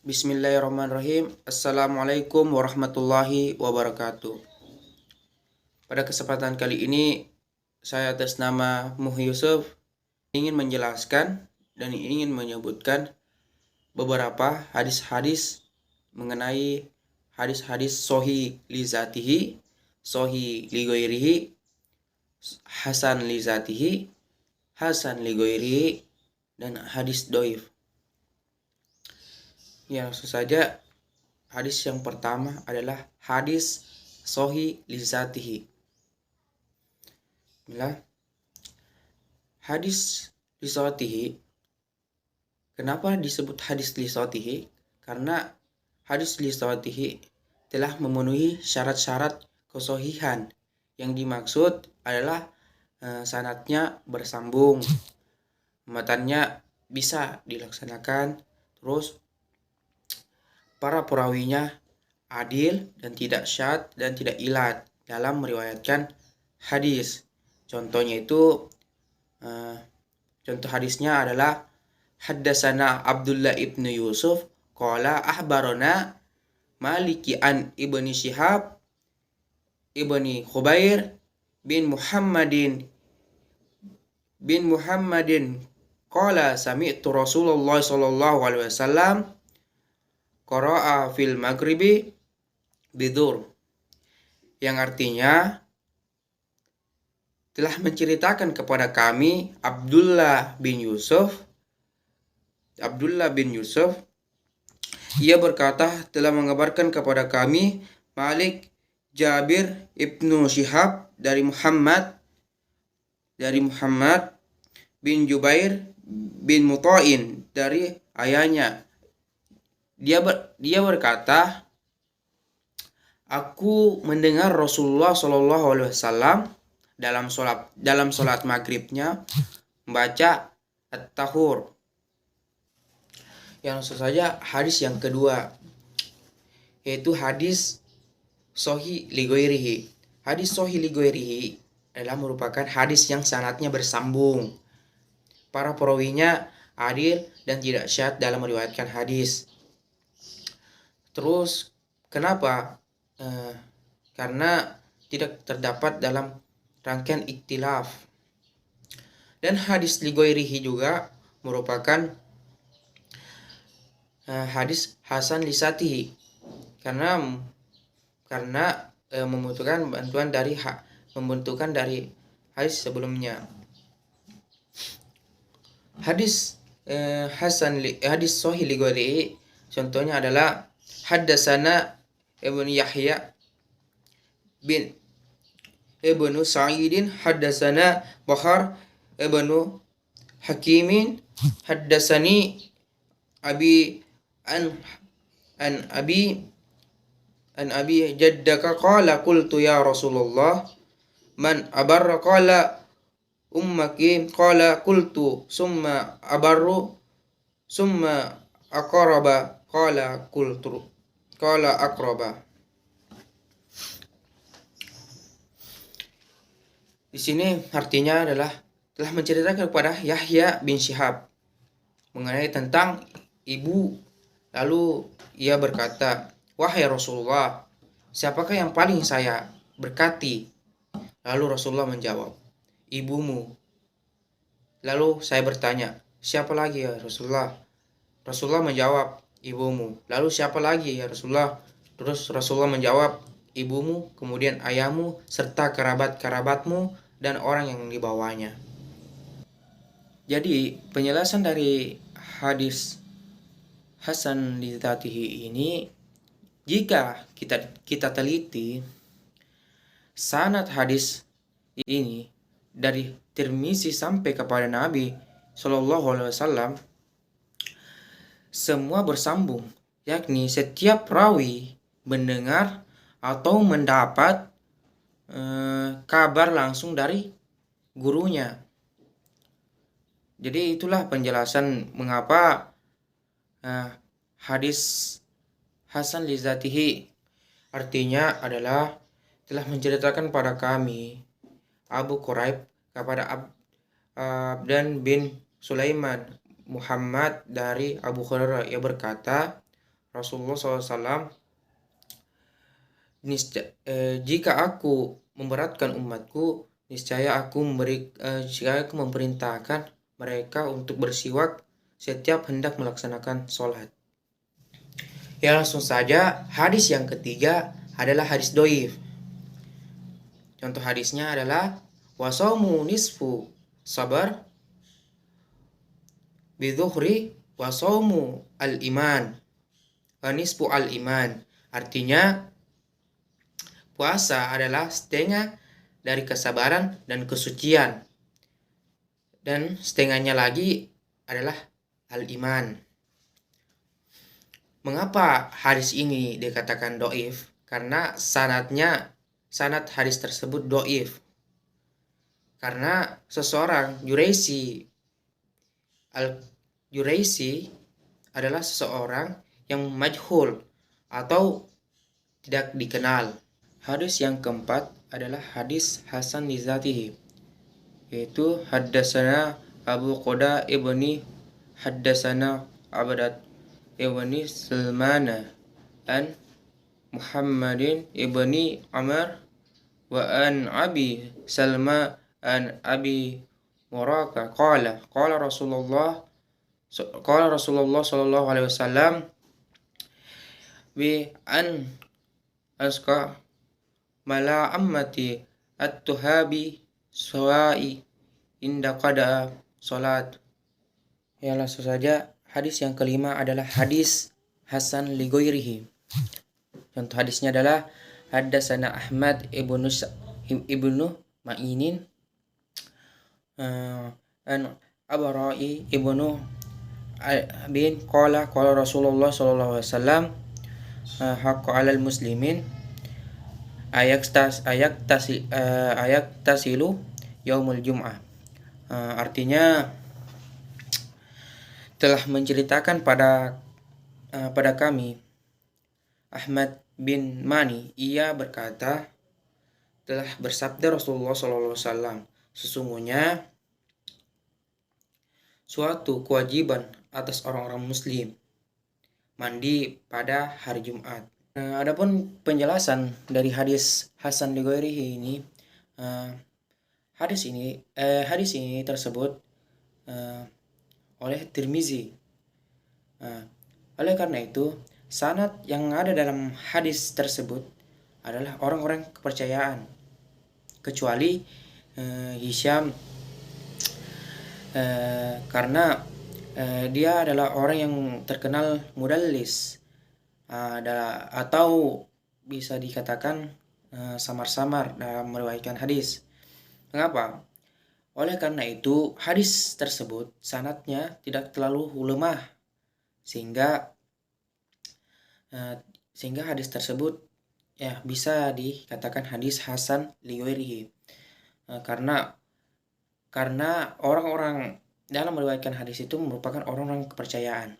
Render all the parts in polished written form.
Bismillahirrahmanirrahim. Assalamualaikum warahmatullahi wabarakatuh. Pada kesempatan kali ini, saya atas nama Muhy Yusuf ingin menjelaskan dan ingin menyebutkan beberapa hadis-hadis mengenai hadis-hadis sohi li zatihi, sohi li ghairihi, hasan li zatihi, hasan li ghairihi, dan hadis doif. Ya, langsung saja. Hadis yang pertama adalah hadis sohi li zatihi. Bismillah. Hadis li zatihi. Kenapa disebut hadis li zatihi? Karena hadis li zatihi telah memenuhi syarat-syarat kesohihan. Yang dimaksud adalah sanadnya bersambung, matannya bisa dilaksanakan, terus para perawinya adil dan tidak syad dan tidak ilat dalam meriwayatkan hadis. Contohnya itu, contoh hadisnya adalah Haddasana Abdullah ibnu Yusuf qala ahbarona Maliki an ibni Syihab ibni Khubair bin Muhammadin qala sami'tu Rasulullah sallallahu alaihi wasallam qara'a fil maghribi bidur, yang artinya telah menceritakan kepada kami Abdullah bin Yusuf, ia berkata telah mengabarkan kepada kami Malik Jabir ibnu Syihab dari Muhammad bin Jubair bin Mut'ain dari ayahnya. Dia berkata, aku mendengar Rasulullah Shallallahu Alaihi Wasallam dalam sholat maghribnya membaca at-tahur. Yang langsung saja hadis yang kedua, yaitu hadis sohi li ghairihi. Hadis sohi li ghairihi adalah merupakan hadis yang sanadnya bersambung, para perawinya adil dan tidak syad dalam meriwayatkan hadis. Terus kenapa? Karena tidak terdapat dalam rangkaian ikhtilaf. Dan hadis li ghairihi juga merupakan hadis hasan li zatihi, karena membutuhkan bantuan dari hadis sebelumnya. Hadis sahih li ghairihi contohnya adalah Haddasana Ibnu Yahya bin Ibnu Sa'idin Haddasana Bahar Ibnu Hakimin Haddasani Abi an Abi jaddaka qala qultu ya Rasulullah man abarra qala ummaki qala qultu summa abarru summa aqraba qala qultu qala aqraba. Di sini artinya adalah telah menceritakan kepada Yahya bin Syihab mengenai tentang ibu, lalu ia berkata, wahai Rasulullah, siapakah yang paling saya berkati? Lalu Rasulullah menjawab, ibumu. Lalu saya bertanya, siapa lagi ya Rasulullah? Rasulullah menjawab, ibumu. Lalu siapa lagi ya Rasulullah? Terus Rasulullah menjawab, ibumu, kemudian ayahmu, serta kerabat-kerabatmu dan orang yang dibawanya. Jadi penjelasan dari hadis hasan li zatihi ini, jika kita teliti sanad hadis ini dari Tirmizi sampai kepada Nabi Shallallahu Alaihi Wasallam, semua bersambung, yakni setiap rawi mendengar atau mendapat kabar langsung dari gurunya. Jadi itulah penjelasan mengapa hadis hasan li zatihi artinya adalah telah menceritakan pada kami Abu Quraib kepada Abdan bin Sulaiman Muhammad dari Abu Hurairah, ia berkata Rasulullah SAW, jika aku memberatkan umatku, niscaya aku memerintahkan mereka untuk bersiwak setiap hendak melaksanakan sholat. Ya, langsung saja hadis yang ketiga adalah hadis doif. Contoh hadisnya adalah wasaumu nisfu sabar bidzuhri wasaumu al-iman wa nisfu al-iman. Artinya puasa adalah setengah dari kesabaran dan kesucian, dan setengahnya lagi adalah al-iman. Mengapa hadis ini dikatakan doif? Karena sanad hadis tersebut doif. Karena seseorang Juraisi adalah seseorang yang majhul atau tidak dikenal. Hadis yang keempat adalah hadis hasan li zatihi, yaitu haddasana Abu Quda ibni haddasana Abdat ibni Sulmana an Muhammadin ibni Amr wa an Abi Salma an Abi Muraka qala Rasulullah sallallahu alaihi wasallam bi an aska mala ammati at-tuhabi suwa'i inda qada salat. Ya, langsung saja hadis yang kelima adalah hadis hasan li ghairihi. Contoh hadisnya adalah haddatsana Ahmad ibnu Ma'inin an Abra'i ibnu bin qala Rasulullah sallallahu alaihi wasallam haqqo 'alal muslimin tasilu yaumul jum'ah. Artinya telah menceritakan pada kami Ahmad bin Mani, ia berkata, telah bersabda Rasulullah SAW, sesungguhnya suatu kewajiban atas orang-orang muslim mandi pada hari Jumat. Adapun penjelasan dari hadis hasan li ghairihi ini, hadis ini tersebut oleh Tirmizi. Oleh karena itu, sanad yang ada dalam hadis tersebut adalah orang-orang kepercayaan, kecuali Hisham, karena dia adalah orang yang terkenal mudallis, atau bisa dikatakan samar-samar dalam meriwayatkan hadis. Mengapa? Oleh karena itu, hadis tersebut sanadnya tidak terlalu lemah, sehingga hadis tersebut ya bisa dikatakan hadis hasan li ghairihi. Karena orang-orang dalam meriwayatkan hadis itu merupakan orang-orang kepercayaan.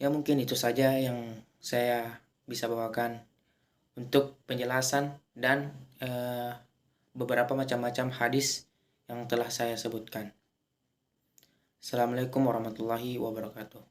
Ya, mungkin itu saja yang saya bisa bawakan untuk penjelasan dan beberapa macam-macam hadis yang telah saya sebutkan. Assalamualaikum warahmatullahi wabarakatuh.